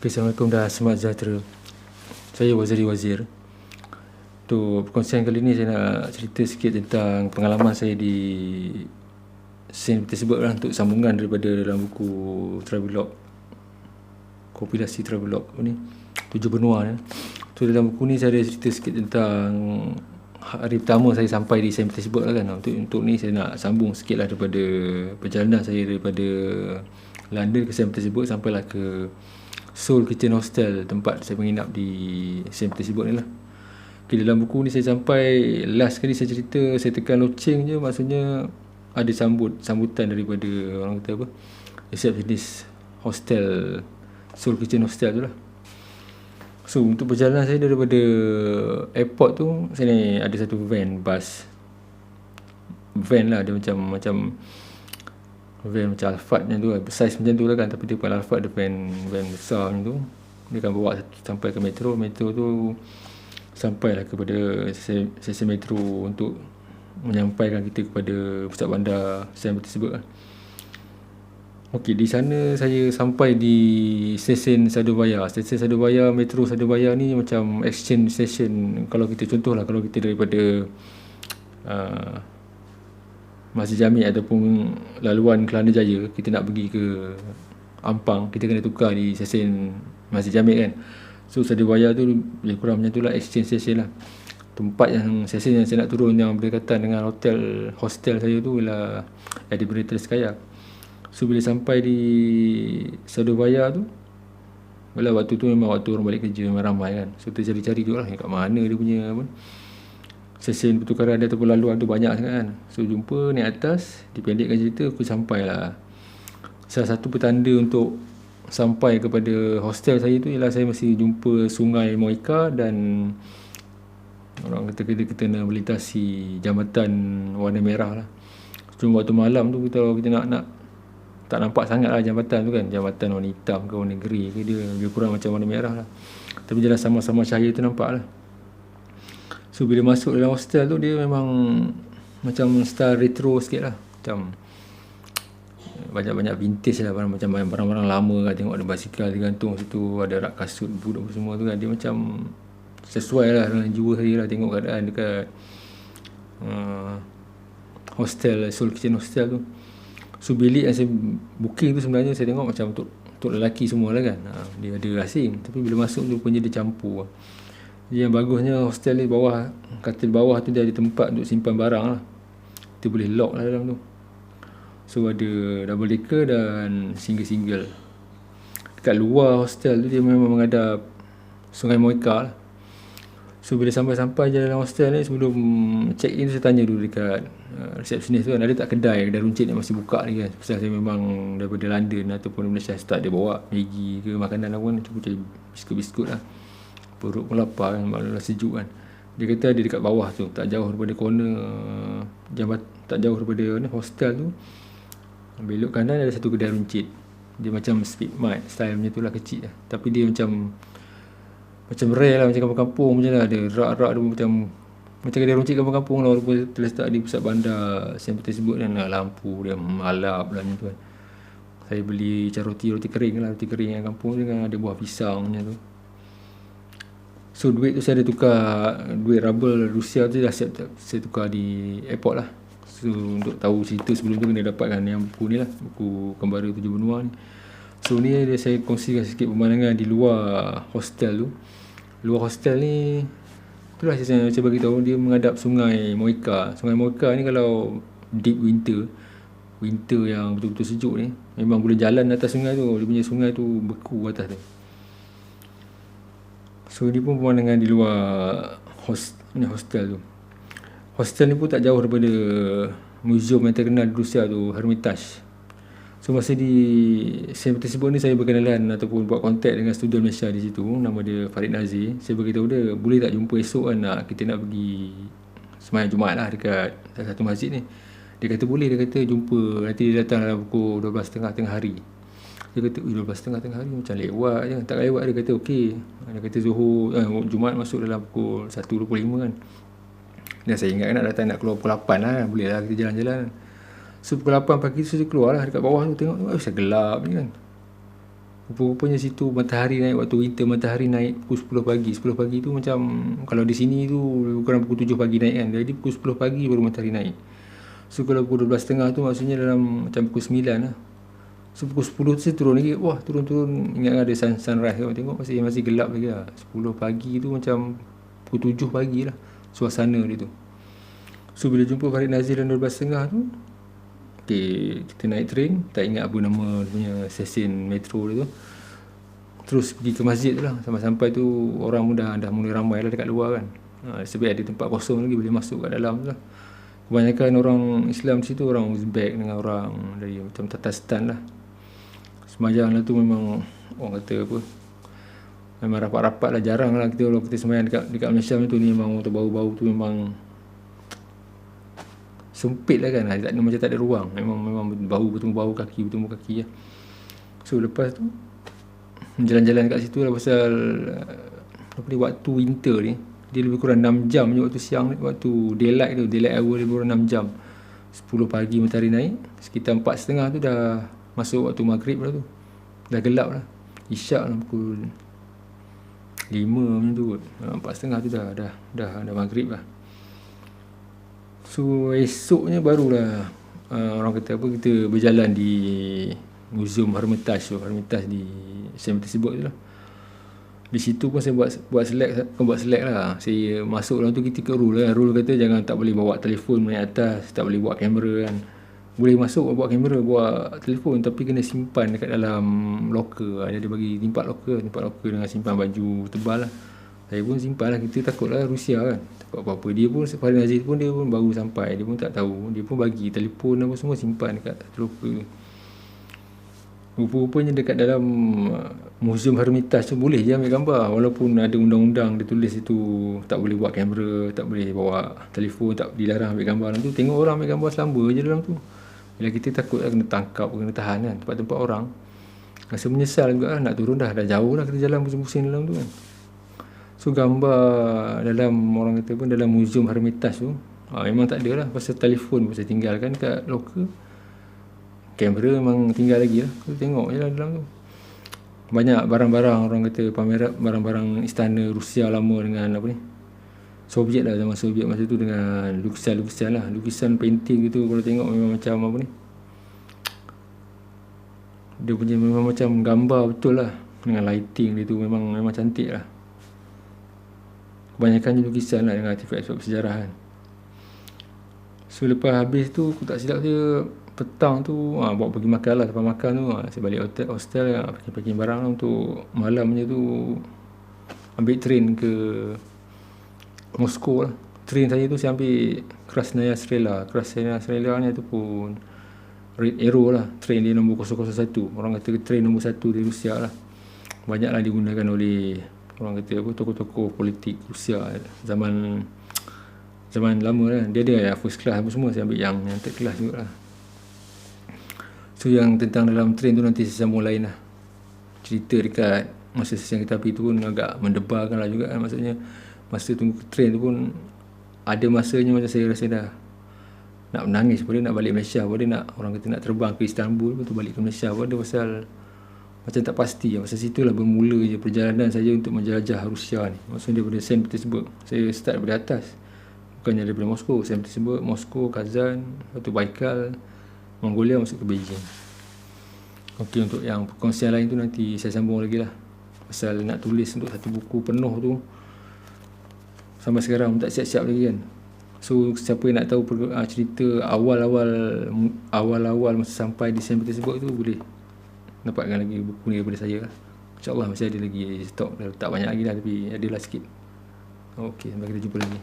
Assalamualaikum dan selamat sejahtera. Saya Waziri Wazir. Untuk perkongsian kali ni saya nak cerita sikit tentang pengalaman saya di Saint Petersburg lah, untuk sambungan daripada dalam buku Travelog, kompilasi Travelog ni, 7 benua ni. So dalam buku ni saya ada cerita sikit tentang hari pertama saya sampai di Saint Petersburg lah kan. Untuk ni saya nak sambung sikit lah daripada perjalanan saya daripada London ke Saint Petersburg sampailah ke Soul Kitchen Hostel, tempat saya menginap di Saint Petersburg ni lah. Okay, dalam buku ni saya sampai, last kali saya cerita, saya tekan loceng je, maksudnya ada sambutan daripada orang kata apa, receptionist hostel, Soul Kitchen Hostel tu lah. So untuk perjalanan saya daripada airport tu, saya ni ada satu van lah, dia macam van macam Alphard macam tu lah, size macam tu lah kan, tapi dia bukan Alphard, dia van besar macam tu. Dia akan bawa sampai ke metro tu, sampailah kepada stesen metro untuk menyampaikan kita kepada pusat bandar Saint Petersburg lah. Okey, di sana saya sampai di stesen Sadovaya. Stesen Sadovaya, metro Sadovaya ni macam exchange station. Kalau kita contohlah, kalau kita daripada Masjid Jami' ataupun laluan Kelana Jaya, kita nak pergi ke Ampang, kita kena tukar di stesen Masjid Jami' kan. So Sadovaya tu lebih kurang macam tu lah, exchange station lah. Tempat yang stesen yang saya nak turun yang berdekatan dengan hostel saya tu ialah Edinburgh Terskaya. So bila sampai di Sadovaya tu, waktu tu memang waktu orang balik kerja, memang ramai kan. So tercari-cari tu lah kat mana dia punya apa, stesen pertukaran dia ataupun laluan tu banyak sangat kan. So jumpa, naik atas, dipendekkan cerita, aku sampai lah. Salah satu petanda untuk sampai kepada hostel saya tu ialah saya masih jumpa Sungai Moika, dan orang kata kita nak melintasi jambatan warna merah lah. Cuma waktu malam tu kalau kita nak tak nampak sangat lah jambatan tu kan, jambatan warna hitam ke warna grey ke, dia lebih kurang macam warna merah lah, tapi jelas sama-sama cahaya tu nampak lah. So bila masuk dalam hostel tu, dia memang macam style retro sikit lah, macam banyak-banyak vintage lah, macam barang-barang lama kan. Tengok ada basikal digantung situ, ada rak kasut, boot apa semua tu kan. Dia macam sesuai lah dengan jiwa saya lah, tengok keadaan dekat hostel, Soul Kitchen Hostel tu. So bilik yang saya booking tu sebenarnya saya tengok macam untuk lelaki semua lah kan. Dia ada asing, tapi bila masuk tu punya dia campur. Yang bagusnya hostel ni bawah, katil bawah tu dia ada tempat untuk simpan barang lah. Kita boleh lock lah dalam tu. So ada double decker dan single. Dekat luar hostel tu dia memang menghadap Sungai Moika lah. So bila sampai je dalam hostel ni, sebelum check in saya tanya dulu dekat receptionist tu kan, ada tak kedai runcit yang masih buka ni kan. Pasal saya memang daripada London ataupun Malaysia, start dia bawa Maggi ke makanan apa kan, cuba cari biskut-biskut lah. Perut pun lapar kan, malam sejuk kan. Dia kata ada dekat bawah tu, tak jauh daripada corner tak jauh daripada hostel tu, belok kanan ada satu kedai runcit. Dia macam Speed Mart style macam tu lah, kecil lah, tapi dia macam rare lah, macam kampung-kampung macam lah. Ada rak-rak dia macam kedai runcit kampung-kampung lah, walaupun terletak di pusat bandar Saint Petersburg kan. Lampu dia malap lah macam tu kan. Saya beli macam roti kering lah, roti kering yang kampung tu kan, ada buah pisang macam tu. So duit tu saya ada tukar, duit rubel Rusia tu dah siap saya tukar di airport lah. So untuk tahu cerita sebelum tu kena dapatkan yang buku ni lah, buku Kembara 7 Benua ni. So ni saya kongsikan sikit pemandangan di luar hostel tu. Luar hostel ni, itulah saya bagi tahu, dia menghadap Sungai Moika. Sungai Moika ni kalau deep winter yang betul-betul sejuk ni, memang boleh jalan atas sungai tu. Dia punya sungai tu beku atas tu. So ni pun pemandangan di luar hostel tu. Hostel ni pun tak jauh daripada museum yang terkenal di Rusia tu, Hermitage. So masa di Saint Petersburg ni, saya berkenalan ataupun buat kontak dengan student Malaysia di situ, nama dia Farid Nazir. Saya beritahu dia, boleh tak jumpa esok kan, kita nak pergi sembahyang Jumaat lah dekat salah satu masjid ni. Dia kata boleh, dia kata jumpa, nanti dia datang dalam pukul 12.30 tengah hari. Dia kata 12.30 tengah hari macam lewat je, tak lewat. Dia kata okey. Dia kata Zuhur Jumaat masuk dalam pukul 1.25 kan. Dan saya ingat nak keluar pukul 8 lah, boleh lah kita jalan-jalan. So pukul 8 pagi tu saya keluar lah dekat bawah tu, tengok saya gelap ni kan. Rupa-rupanya situ matahari naik waktu winter, matahari naik pukul 10 pagi. 10 pagi tu macam kalau di sini tu lebih kurang pukul 7 pagi naik kan. Jadi pukul 10 pagi baru matahari naik. So kalau pukul 12.30 tu maksudnya dalam macam pukul 9 lah. So pukul 10 tu saya turun lagi. Wah, turun-turun ingat ada sunrise tu. Tengok masih gelap lagi lah. 10 pagi tu macam pukul 7 pagi lah suasana dia tu. So bila jumpa Farid Nazir dalam 12.30 tu, okay, kita naik train. Tak ingat apa nama punya stesen metro dia tu. Terus pergi ke masjid tu lah. Sampai-sampai tu orang pun dah mula ramai lah dekat luar kan. Sebab ada tempat kosong lagi boleh masuk kat dalam tu lah. Kebanyakan orang Islam di situ orang Uzbek dengan orang dari macam Tatarstan lah. Sembahyang lah tu memang orang kata apa, memang rapat-rapat lah. Jarang lah kalau kita sembahyang dekat Malaysia tu ni memang bau-bau tu memang sempit lah kan. Macam tak ada ruang. Memang bau bertemu bau kaki lah. So lepas tu jalan-jalan kat situ lah pasal waktu winter ni dia lebih kurang 6 jam je waktu siang ni, waktu daylight hour lebih kurang 6 jam. 10 pagi matahari naik, sekitar 4.30 tu dah masuk waktu maghrib lah tu. Dah gelap lah. Isyak lah pukul 5 macam tu kot. 4.30 tu dah maghrib lah. So esoknya barulah orang kata apa, kita berjalan di Museum Hermitage di St. Petersburg tu lah. Di situ pun saya buat select lah. Saya masuk dalam tu ketika rule kata jangan, tak boleh bawa telefon naik atas, tak boleh bawa kamera kan. Boleh masuk bawa kamera, bawa telefon, tapi kena simpan dekat dalam locker. Dia bagi tempat locker dengan simpan baju tebal lah. Saya pun simpan lah, kita takut lah Rusia kan, takut apa-apa. Dia pun Farid Nazir pun dia pun baru sampai, dia pun tak tahu. Dia pun bagi telefon apa semua simpan dekat locker. Rupa-rupanya dekat dalam Museum Hermitage tu boleh je ambil gambar, walaupun ada undang-undang dia tulis itu tak boleh bawa kamera, tak boleh bawa telefon, tak dilarang ambil gambar dalam tu. Tengok orang ambil gambar selamba je dalam tu. Bila kita takut lah kena tangkap, kena tahan kan tempat-tempat orang. Rasa menyesal juga lah, nak turun dah jauh lah kita jalan pusing-pusing dalam tu kan. So gambar dalam orang kata pun dalam Museum Hermitage tu memang tak ada lah, pasal telefon pasal tinggalkan kat locker. Kamera memang tinggal lagi lah. Kita tengok je lah dalam tu. Banyak barang-barang orang kata pameran, barang-barang istana Rusia lama dengan apa ni, Soviet lah, zaman Soviet masa tu, dengan lukisan-lukisan lah, lukisan painting gitu. Kalau tengok memang macam apa ni, dia punya memang macam gambar betul lah, dengan lighting dia tu memang cantik lah. Kebanyakan lukisan lah dengan artifak sejarah kan. So lepas habis tu aku tak silap dia petang tu bawa pergi makan lah. Lepas makan tu saya balik hostel packing barang lah untuk malamnya tu ambil train ke Moskow lah. Train saya tu saya ambil Krasnaya Strela ni ataupun Red Arrow lah. Train dia nombor 001. Orang kata train nombor 1 di Rusia lah. Banyaklah digunakan oleh orang kata apa, tokoh-tokoh politik Rusia zaman lama lah. Dia ada first class apa semua, saya ambil yang third class juga lah. So yang tentang dalam train tu nanti saya sambung lain lah. Cerita dekat masa stesen kereta api tu pun agak mendebarkan lah juga kan. Maksudnya masa tunggu train tu pun ada masanya macam saya rasa dah nak menangis pada nak balik Malaysia, pada nak orang kata nak terbang ke Istanbul, lepas tu balik ke Malaysia pada pasal macam tak pasti lah. Pasal situlah bermula je perjalanan saya untuk menjelajah Rusia ni. Maksudnya daripada St. Petersburg, saya start daripada atas, bukannya daripada Moskow. St. Petersburg, Moskow, Kazan, lepas tu Baikal, Mongolia, masuk ke Beijing. Okey, untuk yang perkongsian lain tu nanti saya sambung lagi lah. Pasal nak tulis untuk satu buku penuh tu sampai sekarang tak siap-siap lagi kan. So siapa yang nak tahu cerita awal-awal masa sampai di St. Petersburg tu, boleh dapatkan lagi buku ni daripada saya lah. InsyaAllah masih ada lagi stok, tak banyak lagi lah tapi adalah sikit. Okey, sampai kita jumpa lagi.